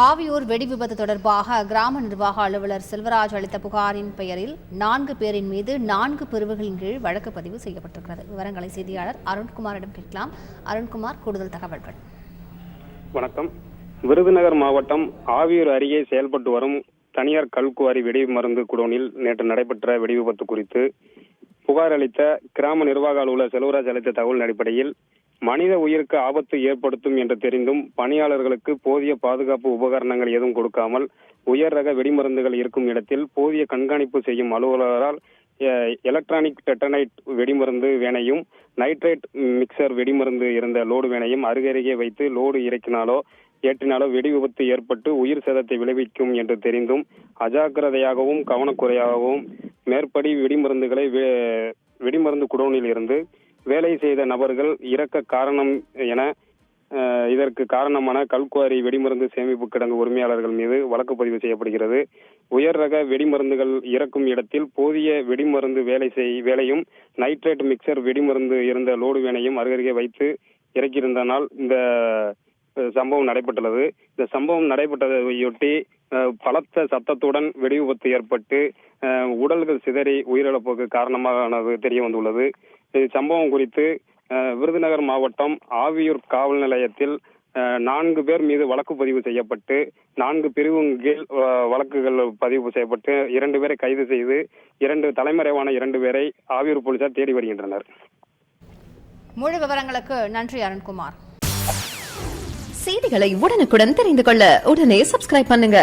ஆவியூர் வெடி விபத்து தொடர்பாக கிராம நிர்வாக அலுவலர் செல்வராஜ் அளித்த புகாரின் பெயரில் 4 பேரின் மீது 4 பிரிவுகளின் கீழ் வழக்கு பதிவு செய்யப்பட்டிருக்கிறது. விவரங்களை செய்தியாளர் அருண்குமாரிடம் கேட்கலாம். அருண்குமார், கூடுதல் தகவல்கள். வணக்கம். விருதுநகர் மாவட்டம் ஆவியூர் அருகே செயல்பட்டு வரும் தனியார் கல்குவாரி வெடி மருந்து குடோனில் நேற்று நடைபெற்ற வெடி விபத்து குறித்து புகார் அளித்த கிராம நிர்வாக அலுவலர் செல்வராஜ் அளித்த தகவலின் அடிப்படையில் மனித உயிருக்கு ஆபத்து ஏற்படுத்தும் என்று தெரிந்தும் பணியாளர்களுக்கு போதிய பாதுகாப்பு உபகரணங்கள் எதுவும் கொடுக்காமல் உயர் ரக வெடிமருந்துகள் இருக்கும் இடத்தில் போதிய கண்காணிப்பு செய்யும் அலுவலரால் எலக்ட்ரானிக் டெட்டனைட் வெடிமருந்து வேனையும் நைட்ரேட் மிக்சர் வெடிமருந்து இருந்த லோடு வேனையும் அருகருகே வைத்து லோடு இறக்கினாலோ ஏற்றினாலோ வெடி விபத்து ஏற்பட்டு உயிர் சேதத்தை விளைவிக்கும் என்று தெரிந்தும் அஜாக்கிரதையாகவும் கவனக்குறையாகவும் மேற்படி வெடிமருந்து குடோனில் இருந்து வேலை செய்த நபர்கள் இறக்க காரணம் என இதற்கு காரணமான கல்குவாரி வெடிமருந்து சேமிப்பு கிடங்கு உரிமையாளர்கள் மீது வழக்கு பதிவு செய்யப்படுகிறது. உயர் ரக வெடிமருந்துகள் இறக்கும் இடத்தில் போதிய வெடிமருந்து வேலையும் நைட்ரேட் மிக்சர் வெடிமருந்து இருந்த லோடு வேனையும் அருகருகே வைத்து இறக்கியிருந்தனால் இந்த சம்பவம் நடைபெற்றுள்ளது. இந்த சம்பவம் நடைபெற்றதையொட்டி பலத்த சத்தத்துடன் வெடி விபத்து ஏற்பட்டு உடல்கள் சிதறி உயிரிழப்புக்கு காரணமானது தெரிய வந்துள்ளது. சம்பவம் குறித்து விருதுநகர் மாவட்டம் ஆவியூர் காவல் நிலையத்தில் 4 பேர் மீது வழக்கு பதிவு செய்யப்பட்டு 4 பிரிவின் கீழ் வழக்குகள் பதிவு செய்யப்பட்டு 2 பேரை கைது செய்து தலைமறைவான 2 பேரை ஆவியூர் போலீசார் தேடி வருகின்றனர். முழு விவரங்களுக்கு நன்றி அருண்குமார். செய்திகளை உடனுக்குடன் தெரிந்து கொள்ள உடனே சப்ஸ்கிரைப் பண்ணுங்க.